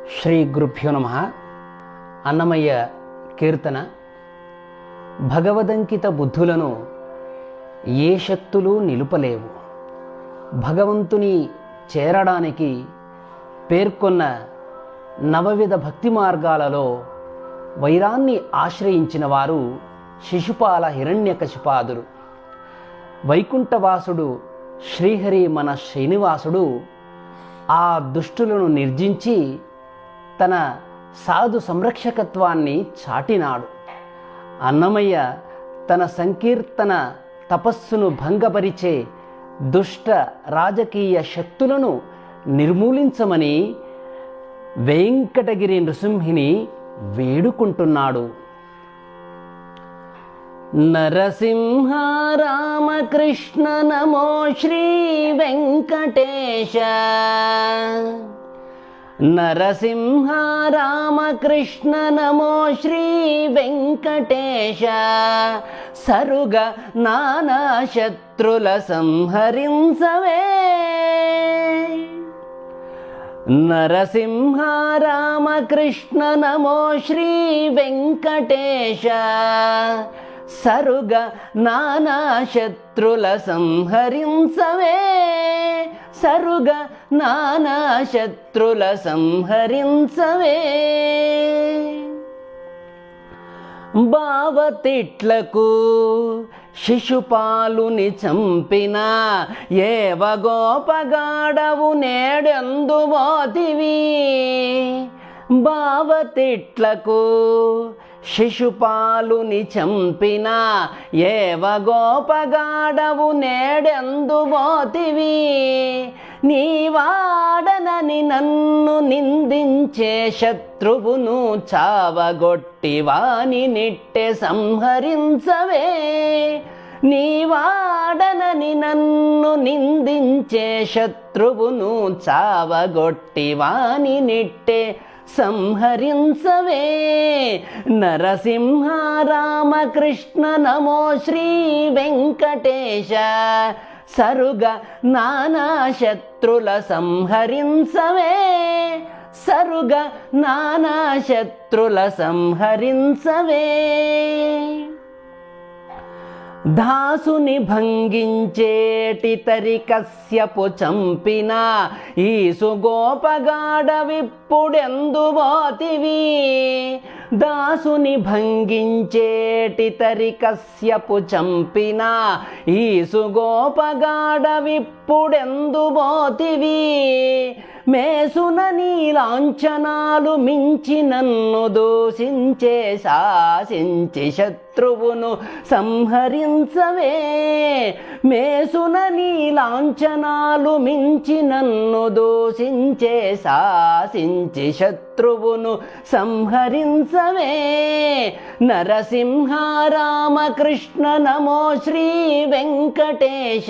శ్రీ గురుభ్యో నమః. అన్నమయ్య కీర్తన. భగవదంకిత బుద్ధులను ఏ శక్తులు నిలుపలేవు. భగవంతుని చేరడానికి పేర్కొన్న నవవిధ భక్తి మార్గాలలో వైరాన్ని ఆశ్రయించిన వారు శిశుపాల హిరణ్యకశిపాదులు. వైకుంఠవాసుడు శ్రీహరి మన శ్రీనివాసుడు ఆ దుష్టులను నిర్జించి తన సాధు సంరక్షకత్వాన్ని చాటినాడు. అన్నమయ్య తన సంకీర్తన తపస్సును భంగపరిచే దుష్ట రాజకీయ శక్తులను నిర్మూలించమని వెంకటగిరి నృసింహిని వేడుకుంటున్నాడు. నరసింహ రామకృష్ణ నమో శ్రీ వెంకటేశ. నరసింహ రామకృష్ణ నమో శ్రీ వెంకటేశ. సరుగ నానా శత్రుల సంహరించవే. నరసింహ రామకృష్ణ నమో శ్రీ వెంకటేశ. సరుగ నానా శత్రుల సంహరించవే. సరుగ నానా శత్రుల సంహరించవే. బావతిట్లకు శిశుపాలుని చంపిన ఏవ గోపగాడవు నేడెందుబోతివి. బావతిట్లకు శిశుపాలుని చంపిన ఏవ గోపగాడవు నేడెందుబోతివి. నీవాడనని నన్ను నిందించే శత్రువును చావగొట్టి వాని నిట్టె సంహరించవే. నీవాడనని నన్ను నిందించే శత్రువును చావగొట్టి వాని నిట్టె సంహరించవే. నరసింహ రామకృష్ణ నమో శ్రీ వెంకటేశ. సరుగ నానా శత్రుల సంహరించవే. సరుగ నానా శత్రుల సంహరించవే. దాసుని భంగించేటి తరికస్యపు చంపిన ఈసు గోపగాడవిప్పుడెందుబోతివి. దాసుని భంగించేటి తరికస్యపు చంపిన ఈసు గోపగాడవిప్పుడెందుబోతివి. మేసున నీ లాంఛనాలు మించి నన్ను దూషించే శాసించి శత్రువును సంహరించవే. మేసున నీ లాంఛనాలు మించి నన్ను దూషించే శాసించి శత్రువును సంహరించవే. నరసింహ రామకృష్ణ నమో శ్రీ వెంకటేశ.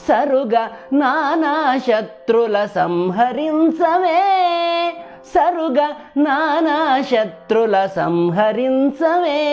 సరుగ నానా శత్రుల సంహరించవే. సరుగ నానా శత్రుల సంహరించవే.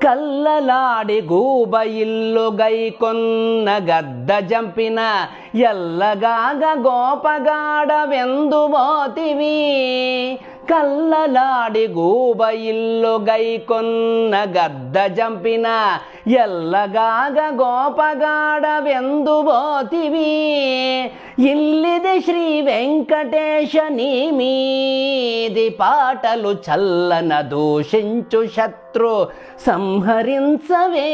కల్లలాడి గూబ ఇల్లు గైకొన్న గద్ద జంపిన ఎల్లగాగ గోపగాడవెందుబోతివి. కల్లలాడి గూబ ఇల్లు గైకొన్న గద్ద జంపిన ఎల్లగాగ గోపగాడవెందుబోతివి. ఇల్లిది శ్రీ వెంకటేశ నీ మీది పాటలు చల్లన దూషించు శత్రు సంహరించవే.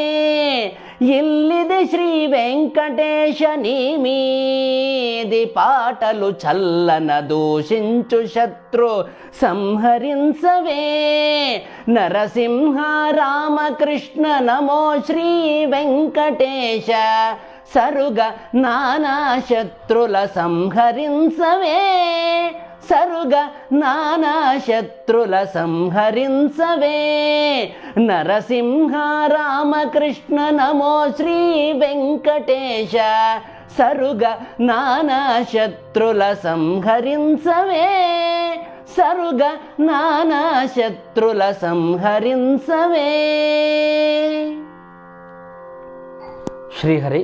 ఇల్లిది శ్రీ వెంకటేశ నీ మీది పాటలు చల్లన దూషించు శత్రు సంహరించవే. నరసింహ రామకృష్ణ నమో శ్రీ వెంకటేశ. సరుగ నానా శత్రుల సంహరించవే. సరుగ నానా శత్రుల సంహరించవే. నరసింహ రామకృష్ణ నమో శ్రీ వెంకటేశ. సరుగ నానా శత్రుల సంహరించవే. సరుగ నానా శత్రుల సంహరించవే. శ్రీహరి